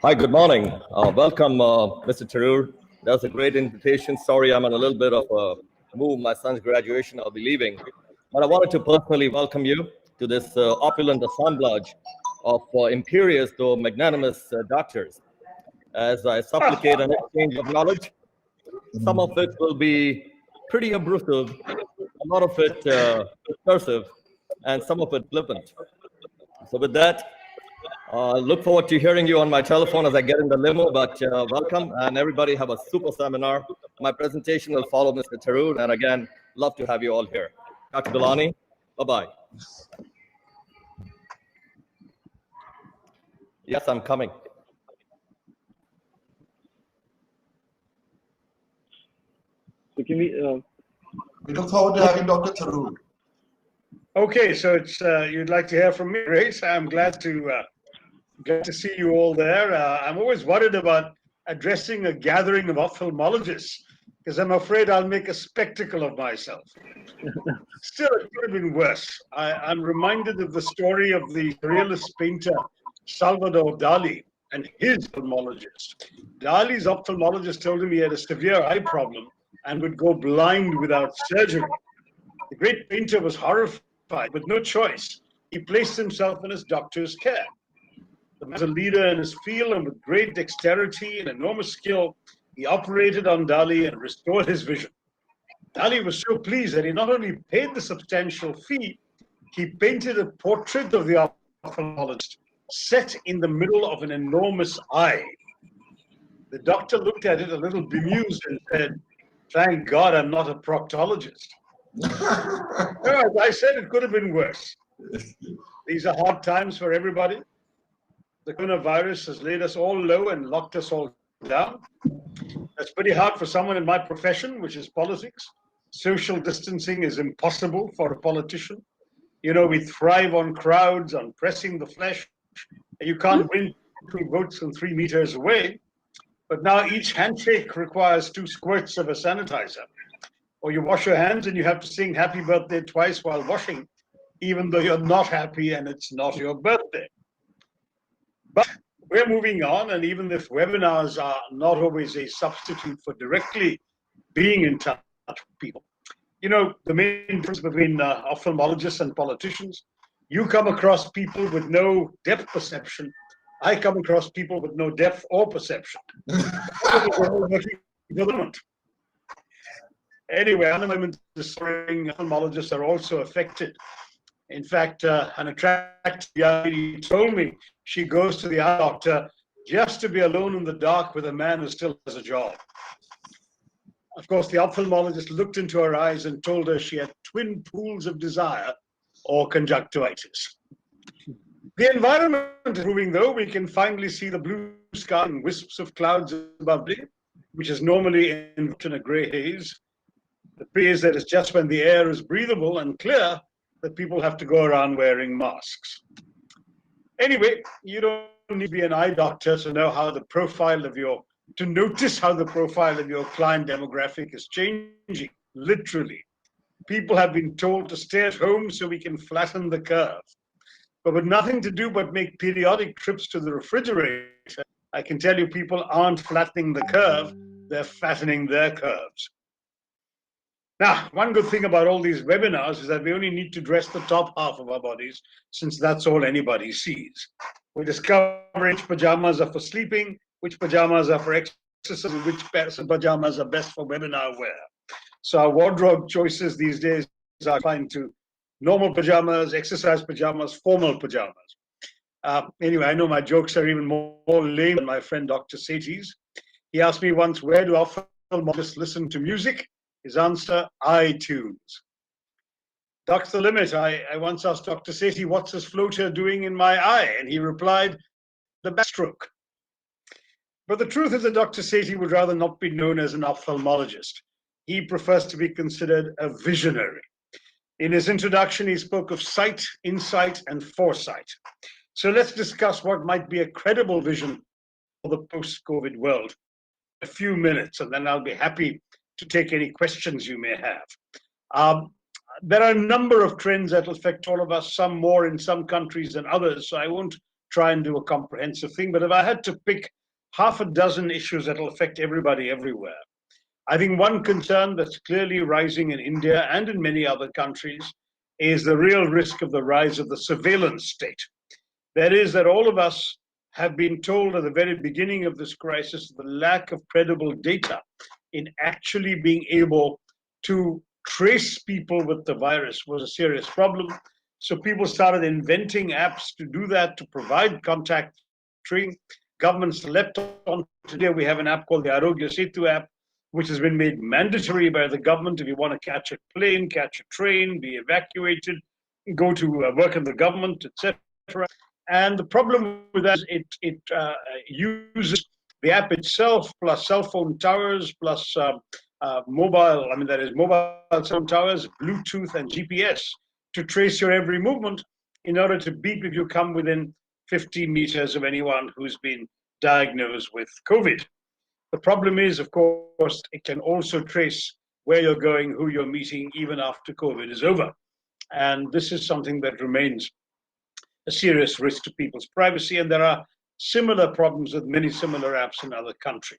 Hi, good morning. Welcome, Mr. Tharoor. That was a great invitation. Sorry, I'm on a little bit of a move. My son's graduation, I'll be leaving. But I wanted to personally welcome you to this opulent assemblage of imperious, though magnanimous doctors. As I supplicate an exchange of knowledge, some of it will be pretty abrasive, a lot of it discursive, and some of it flippant. So with that, look forward to hearing you on my telephone as I get in the limo, but welcome, and everybody have a super seminar. My presentation will follow Mr. Tharoor, and again, love to have you all here. Dr. Gulani, bye-bye. Yes, I'm coming. So can we look forward to having Dr. Tharoor. Okay, so it's you'd like to hear from me, Grace. I'm glad to see you all there. I'm always worried about addressing a gathering of ophthalmologists because I'm afraid I'll make a spectacle of myself. Still, it could have been worse. I'm reminded of the story of the surrealist painter Salvador Dali and his ophthalmologist. Dali's ophthalmologist told him he had a severe eye problem and would go blind without surgery. The great painter was horrified, with no choice. He placed himself in his doctor's care. The man was a leader in his field, and with great dexterity and enormous skill, he operated on Dali and restored his vision. Dali was so pleased that he not only paid the substantial fee, he painted a portrait of the ophthalmologist set in the middle of an enormous eye. The doctor looked at it a little bemused and said, "Thank God I'm not a proctologist." As I said, it could have been worse. These are hard times for everybody. The coronavirus has laid us all low and locked us all down. That's pretty hard for someone in my profession, which is politics. Social distancing is impossible for a politician. You know, we thrive on crowds, on pressing the flesh. You can't win 2 votes from 3 meters away. But now each handshake requires 2 squirts of a sanitizer. Or you wash your hands and you have to sing happy birthday twice while washing, even though you're not happy and it's not your birthday. But we're moving on, and even if webinars are not always a substitute for directly being in touch with people, you know, the main difference between ophthalmologists and politicians, you come across people with no depth perception. I come across people with no depth or perception. Anyway, unemployment is soaring. Ophthalmologists are also affected. In fact, an attractive young lady told me she goes to the eye doctor just to be alone in the dark with a man who still has a job. Of course, the ophthalmologist looked into her eyes and told her she had twin pools of desire or conjunctivitis. The environment is improving, though. We can finally see the blue sky and wisps of clouds above it, which is normally enveloped in a gray haze. The haze that is just when the air is breathable and clear that people have to go around wearing masks. Anyway, you don't need to be an eye doctor to know how the profile of your, to notice how the profile of your client demographic is changing, literally. People have been told to stay at home so we can flatten the curve. But with nothing to do but make periodic trips to the refrigerator, I can tell you people aren't flattening the curve, they're fattening their curves. Now, one good thing about all these webinars is that we only need to dress the top half of our bodies, since that's all anybody sees. We discover which pajamas are for sleeping, which pajamas are for exercise, and which pajamas are best for webinar wear. So our wardrobe choices these days are confined to normal pajamas, exercise pajamas, formal pajamas. Anyway, I know my jokes are even more lame than my friend Dr. Sethi's. He asked me once, where do ophthalmologists listen to music? His answer, iTunes. Dr. Limit, I once asked Dr. Sethi, what's this floater doing in my eye? And he replied, the backstroke. But the truth is that Dr. Sethi would rather not be known as an ophthalmologist. He prefers to be considered a visionary. In his introduction, he spoke of sight, insight, and foresight. So let's discuss what might be a credible vision for the post-COVID world. A few minutes, and then I'll be happy to take any questions you may have. There are a number of trends that will affect all of us, some more in some countries than others, so I won't try and do a comprehensive thing. But if I had to pick half a dozen issues that will affect everybody everywhere, I think one concern that's clearly rising in India and in many other countries is the real risk of the rise of the surveillance state. That is, that all of us have been told at the very beginning of this crisis the lack of credible data in actually being able to trace people with the virus was a serious problem. So people started inventing apps to do that, to provide contact tracing. Governments leapt on. Today we have an app called the Arunodaya Deseret Eye app, which has been made mandatory by the government. If you want to catch a plane, catch a train, be evacuated, go to work in the government, etc. And the problem with that is it uses the app itself plus cell phone towers plus mobile cell phone towers, Bluetooth and GPS to trace your every movement in order to beep if you come within 50 meters of anyone who's been diagnosed with COVID. The problem is, of course, it can also trace where you're going, who you're meeting, even after COVID is over. And this is something that remains a serious risk to people's privacy. And there are similar problems with many similar apps in other countries.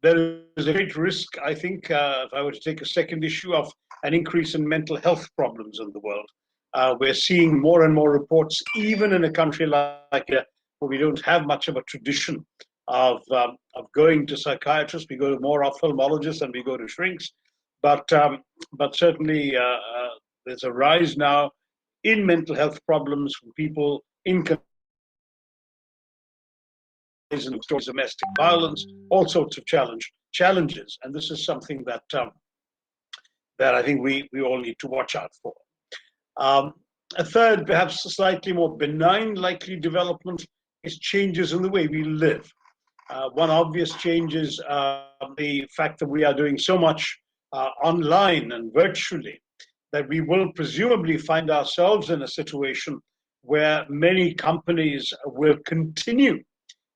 There is a great risk, I think, if I were to take a second issue, of an increase in mental health problems in the world. We're seeing more and more reports, even in a country like India, where we don't have much of a tradition of going to psychiatrists. We go to more ophthalmologists than we go to shrinks. But certainly there's a rise now in mental health problems from people in domestic violence, all sorts of challenges. And this is something that I think we all need to watch out for. A third, perhaps slightly more benign likely development is changes in the way we live. One obvious change is the fact that we are doing so much online and virtually that we will presumably find ourselves in a situation where many companies will continue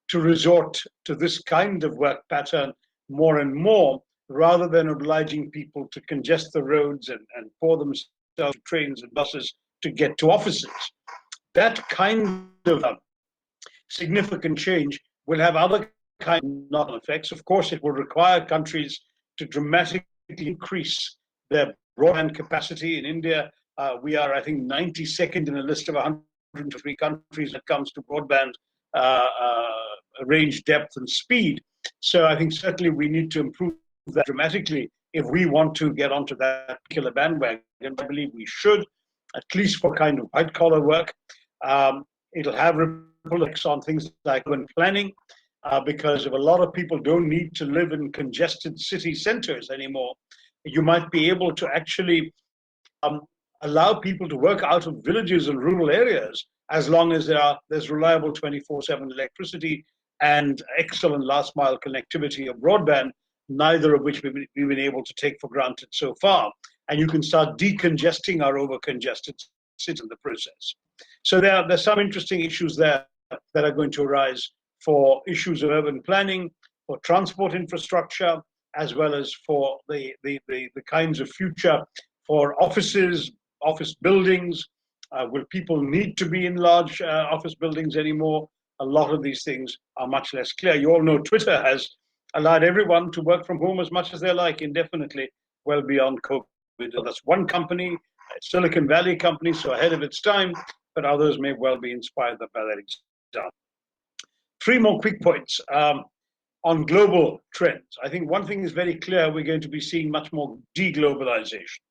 to resort to this kind of work pattern more and more, rather than obliging people to congest the roads and pour themselves trains and buses to get to offices. That kind of significant change will have other kind of knock-on effects. Of course, it will require countries to dramatically increase their broadband capacity. In India, we are, I think, 92nd in a list of 103 countries when it comes to broadband range, depth, and speed. So I think certainly we need to improve that dramatically if we want to get onto that particular bandwagon. I believe we should, at least for kind of white-collar work. It'll have ripple effects on things like urban planning, because if a lot of people don't need to live in congested city centers anymore, you might be able to actually allow people to work out of villages and rural areas, as long as there's reliable 24/7 electricity and excellent last mile connectivity of broadband, neither of which we've been able to take for granted so far. And you can start decongesting our over-congested cities in the process. So there's some interesting issues there that are going to arise for issues of urban planning, for transport infrastructure, as well as for the kinds of future for offices, office buildings. Will people need to be in large office buildings anymore? A lot of these things are much less clear. You all know Twitter has allowed everyone to work from home as much as they like indefinitely, well beyond COVID. That's one company, Silicon Valley company, so ahead of its time, but others may well be inspired by that example. Three more quick points on global trends. I think one thing is very clear: we're going to be seeing much more deglobalization.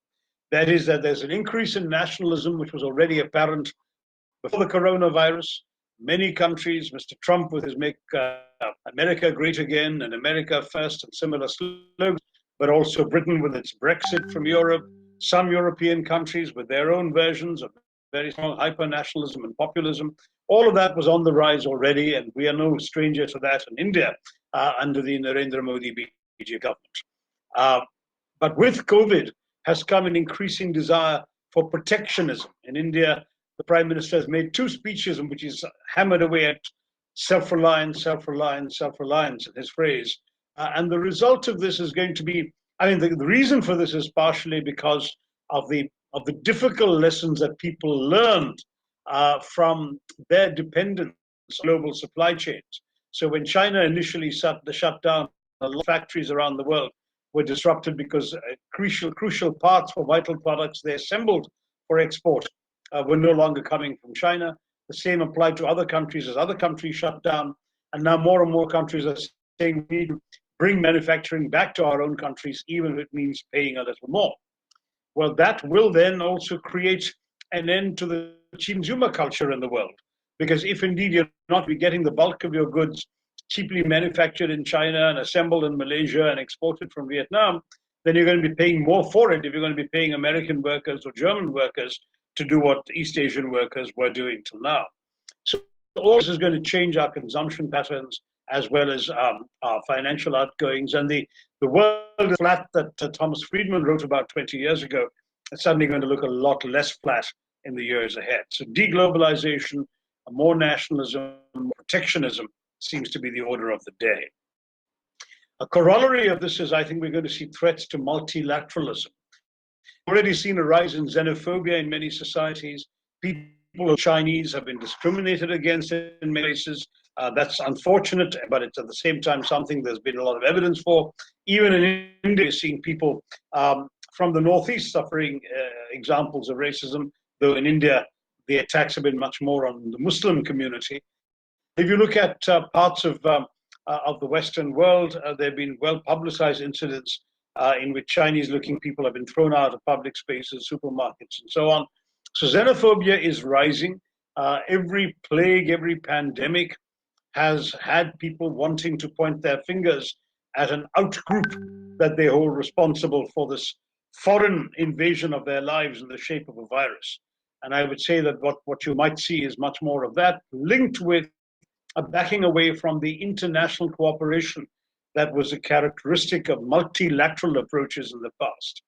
That is, that there's an increase in nationalism, which was already apparent before the coronavirus. Many countries, Mr. Trump with his Make America Great Again and America First and similar slogans, but also Britain with its Brexit from Europe, some European countries with their own versions of very strong hyper-nationalism and populism. All of that was on the rise already, and we are no stranger to that in India under the Narendra Modi BJP government. But with COVID has come an increasing desire for protectionism. In India, the Prime Minister has made two speeches in which he's hammered away at self-reliance, self-reliance, self-reliance in his phrase. And the result of this is going to be, the reason for this is partially because of the difficult lessons that people learned from their dependence on global supply chains. So when China initially shut down, a lot of factories around the world were disrupted because crucial parts for vital products they assembled for export were no longer coming from China. The same applied to other countries as other countries shut down. And now more and more countries are saying we need to bring manufacturing back to our own countries, even if it means paying a little more. Well, that will then also create an end to the cheap consumer culture in the world. Because if indeed you're not getting the bulk of your goods cheaply manufactured in China and assembled in Malaysia and exported from Vietnam, then you're going to be paying more for it if you're going to be paying American workers or German workers to do what East Asian workers were doing till now. So all this is going to change our consumption patterns as well as our financial outgoings. And the world is flat that Thomas Friedman wrote about 20 years ago is suddenly going to look a lot less flat in the years ahead. So deglobalization, more nationalism, more protectionism seems to be the order of the day. A corollary of this is I think we're going to see threats to multilateralism. We've already seen a rise in xenophobia in many societies. People who are Chinese have been discriminated against in many places. That's unfortunate, but it's at the same time something there's been a lot of evidence for. Even in India, we're seeing people from the Northeast suffering examples of racism, though in India, the attacks have been much more on the Muslim community. If you look at parts of the Western world, there have been well-publicized incidents in which Chinese-looking people have been thrown out of public spaces, supermarkets, and so on. So xenophobia is rising. Every plague, every pandemic has had people wanting to point their fingers at an outgroup that they hold responsible for this foreign invasion of their lives in the shape of a virus. And I would say that what you might see is much more of that, linked with a backing away from the international cooperation that was a characteristic of multilateral approaches in the past.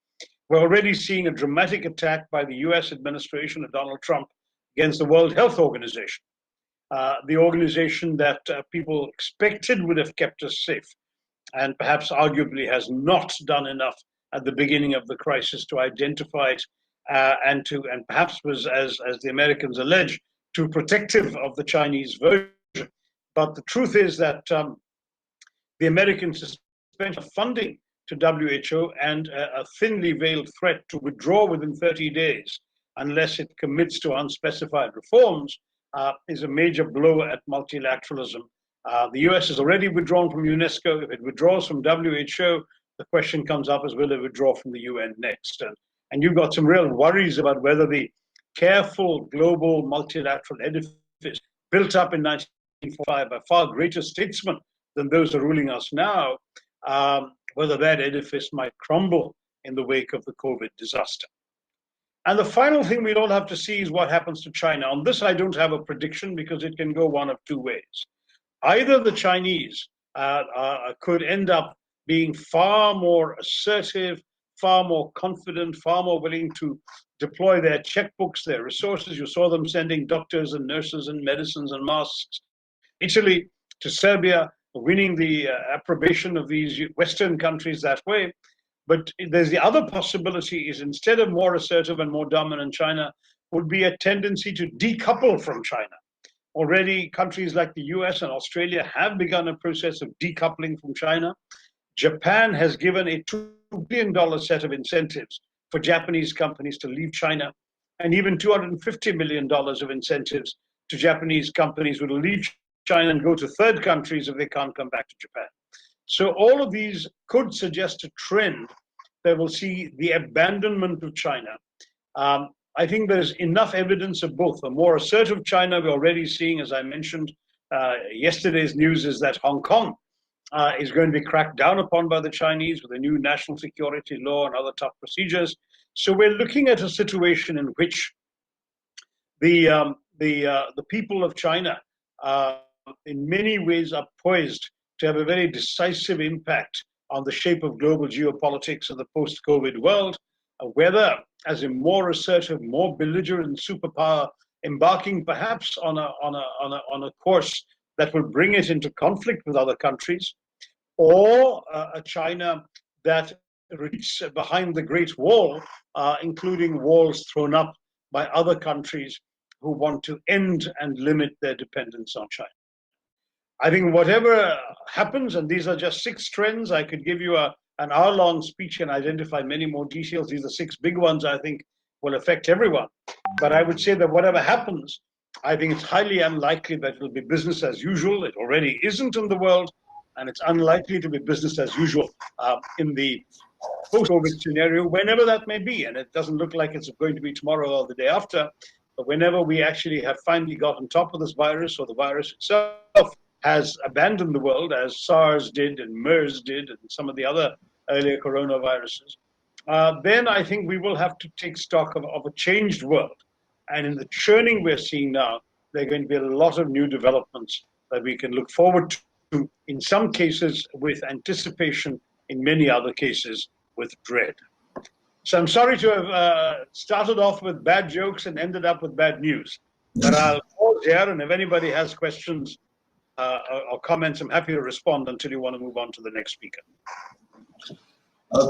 We're already seeing a dramatic attack by the US administration of Donald Trump against the World Health Organization, the organization that people expected would have kept us safe, and perhaps arguably has not done enough at the beginning of the crisis to identify it and perhaps was, as the Americans allege, too protective of the Chinese version. But the truth is that the American suspension of funding to WHO and a thinly veiled threat to withdraw within 30 days unless it commits to unspecified reforms is a major blow at multilateralism. The US has already withdrawn from UNESCO. If it withdraws from WHO, the question comes up as will it withdraw from the UN next? And you've got some real worries about whether the careful global multilateral edifice built up in 1945 by far greater statesmen than those who are ruling us now, whether that edifice might crumble in the wake of the COVID disaster. And the final thing we'd all have to see is what happens to China. On this, I don't have a prediction because it can go one of two ways. Either the Chinese could end up being far more assertive, far more confident, far more willing to deploy their checkbooks, their resources. You saw them sending doctors and nurses and medicines and masks. Italy to Serbia, winning the approbation of these Western countries that way. But there's the other possibility is instead of more assertive and more dominant China, would be a tendency to decouple from China. Already countries like the US and Australia have begun a process of decoupling from China. Japan has given a $2 billion set of incentives for Japanese companies to leave China, and even $250 million of incentives to Japanese companies who will leave China and go to third countries if they can't come back to Japan. So all of these could suggest a trend that will see the abandonment of China. I think there's enough evidence of both. A more assertive China we're already seeing, as I mentioned, yesterday's news is that Hong Kong is going to be cracked down upon by the Chinese with a new national security law and other tough procedures. So we're looking at a situation in which the people of China in many ways are poised to have a very decisive impact on the shape of global geopolitics in the post-COVID world, whether as a more assertive, more belligerent superpower, embarking perhaps on a course that will bring it into conflict with other countries, or a China that retreats behind the Great Wall, including walls thrown up by other countries who want to end and limit their dependence on China. I think whatever happens, and these are just 6 trends, I could give you an hour-long speech and identify many more details. These are 6 big ones I think will affect everyone. But I would say that whatever happens, I think it's highly unlikely that it will be business as usual. It already isn't in the world, and it's unlikely to be business as usual in the post-COVID scenario, whenever that may be. And it doesn't look like it's going to be tomorrow or the day after, but whenever we actually have finally got on top of this virus, or the virus itself has abandoned the world, as SARS did and MERS did and some of the other earlier coronaviruses, then I think we will have to take stock of a changed world. And in the churning we're seeing now, there are going to be a lot of new developments that we can look forward to, in some cases with anticipation, in many other cases with dread. So I'm sorry to have started off with bad jokes and ended up with bad news. But I'll pause here, and if anybody has questions or comments, I'm happy to respond until you want to move on to the next speaker.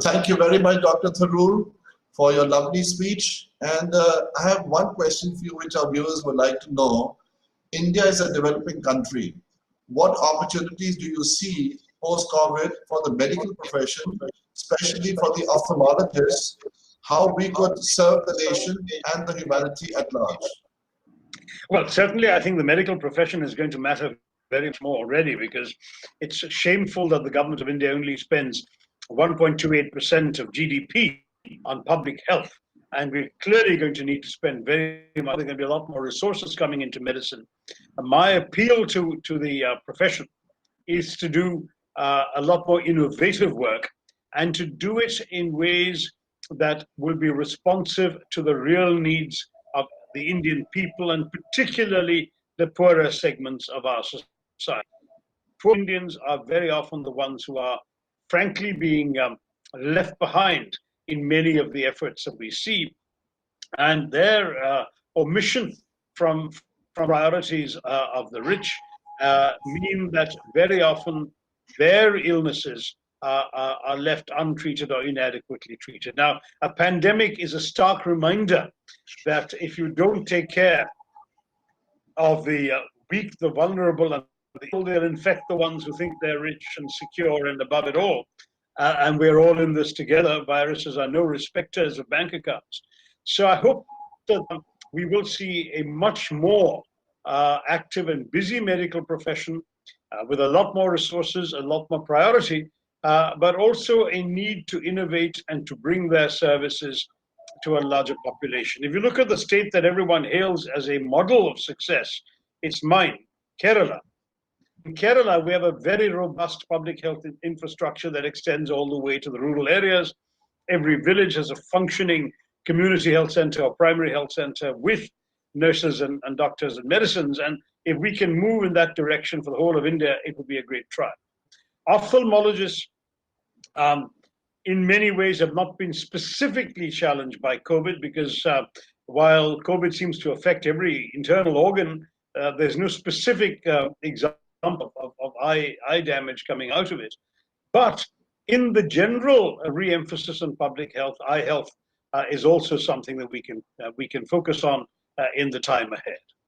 Thank you very much, Dr. Tharoor, for your lovely speech. And I have one question for you, which our viewers would like to know. India is a developing country. What opportunities do you see post-COVID for the medical profession, especially for the ophthalmologists, how we could serve the nation and the humanity at large? Well, certainly I think the medical profession is going to matter very much more already, because it's shameful that the government of India only spends 1.28% of GDP on public health. And we're clearly going to need to spend very much. There's going to be a lot more resources coming into medicine. And my appeal to the profession is to do a lot more innovative work, and to do it in ways that will be responsive to the real needs of the Indian people, and particularly the poorer segments of our society. Poor Indians are very often the ones who are frankly being left behind in many of the efforts that we see, and their omission from priorities of the rich mean that very often their illnesses are left untreated or inadequately treated. Now, a pandemic is a stark reminder that if you don't take care of the weak, the vulnerable, and the ill, they'll infect the ones who think they're rich and secure and above it all. And we're all in this together. Viruses are no respecters of bank accounts. So I hope that we will see a much more active and busy medical profession with a lot more resources, a lot more priority, but also a need to innovate and to bring their services to a larger population. If you look at the state that everyone hails as a model of success, it's mine, Kerala. In Kerala, we have a very robust public health infrastructure that extends all the way to the rural areas. Every village has a functioning community health center or primary health center with nurses and doctors and medicines. And if we can move in that direction for the whole of India, it would be a great try. Ophthalmologists, in many ways, have not been specifically challenged by COVID, because while COVID seems to affect every internal organ, there's no specific example of eye damage coming out of it. But in the general re-emphasis on public health, eye health is also something that we can focus on in the time ahead.